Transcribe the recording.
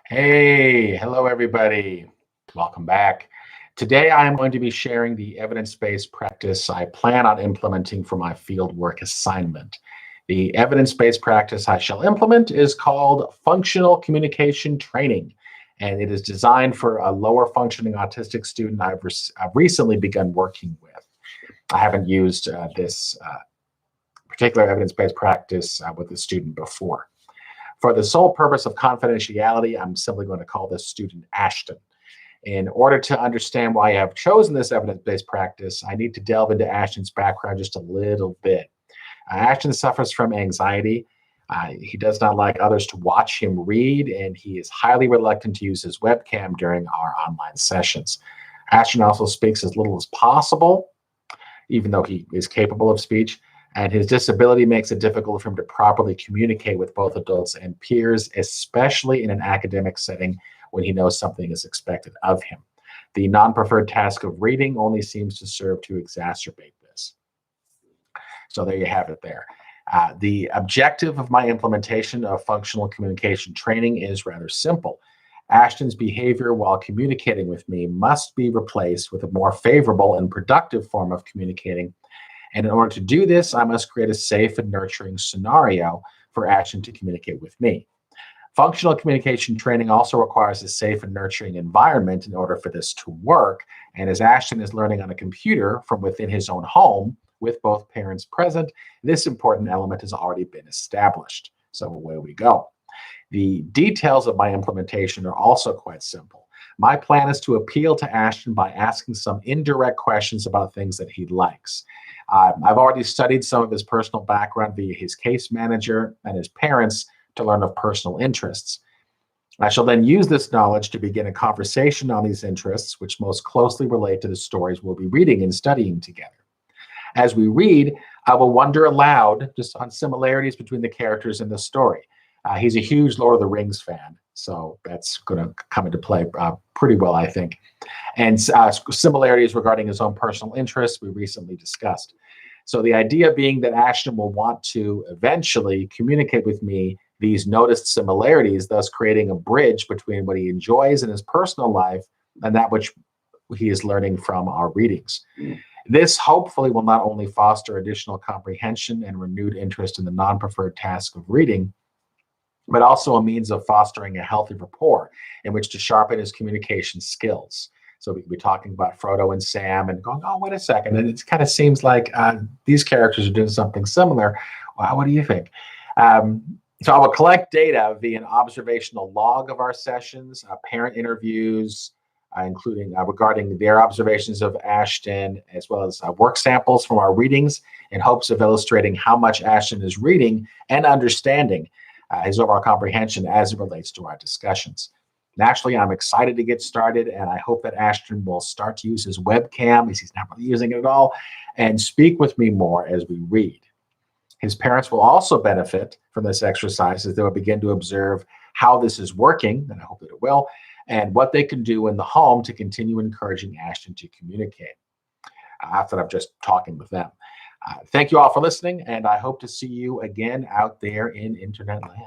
Hey, hello everybody. Welcome back. Today I am going to be sharing the evidence-based practice I plan on implementing for my fieldwork assignment. The evidence-based practice I shall implement is called functional communication training, and it is designed for a lower functioning autistic student I've recently begun working with. I haven't used this particular evidence-based practice with a student before. For the sole purpose of confidentiality, I'm simply going to call this student Ashton. In order to understand why I have chosen this evidence-based practice, I need to delve into Ashton's background just a little bit. Ashton suffers from anxiety. He does not like others to watch him read, and he is highly reluctant to use his webcam during our online sessions. Ashton also speaks as little as possible, even though he is capable of speech, and his disability makes it difficult for him to properly communicate with both adults and peers, especially in an academic setting when he knows something is expected of him. The non-preferred task of reading only seems to serve to exacerbate this. So there you have it there. The objective of my implementation of functional communication training is rather simple. Ashton's behavior while communicating with me must be replaced with a more favorable and productive form of communicating. And in order to do this, I must create a safe and nurturing scenario for Ashton to communicate with me. Functional communication training also requires a safe and nurturing environment in order for this to work. And as Ashton is learning on a computer from within his own home with both parents present, this important element has already been established. So away we go. The details of my implementation are also quite simple. My plan is to appeal to Ashton by asking some indirect questions about things that he likes. I've already studied some of his personal background via his case manager and his parents to learn of personal interests. I shall then use this knowledge to begin a conversation on these interests, which most closely relate to the stories we'll be reading and studying together. As we read, I will wonder aloud just on similarities between the characters in the story. He's a huge Lord of the Rings fan, so that's going to come into play pretty well, I think. And similarities regarding his own personal interests we recently discussed. So the idea being that Ashton will want to eventually communicate with me these noticed similarities, thus creating a bridge between what he enjoys in his personal life and that which he is learning from our readings. This hopefully will not only foster additional comprehension and renewed interest in the non-preferred task of reading, but also a means of fostering a healthy rapport in which to sharpen his communication skills. So we could be talking about Frodo and Sam and going, oh, wait a second. And it kind of seems like these characters are doing something similar. Wow, what do you think? So I will collect data via an observational log of our sessions, parent interviews, including regarding their observations of Ashton, as well as work samples from our readings in hopes of illustrating how much Ashton is reading and understanding his overall comprehension as it relates to our discussions. Naturally, I'm excited to get started, and I hope that Ashton will start to use his webcam, as he's not really using it at all, and speak with me more as we read. His parents will also benefit from this exercise as they will begin to observe how this is working, and I hope that it will, and what they can do in the home to continue encouraging Ashton to communicate after I'm just talking with them. Thank you all for listening, and I hope to see you again out there in internet land.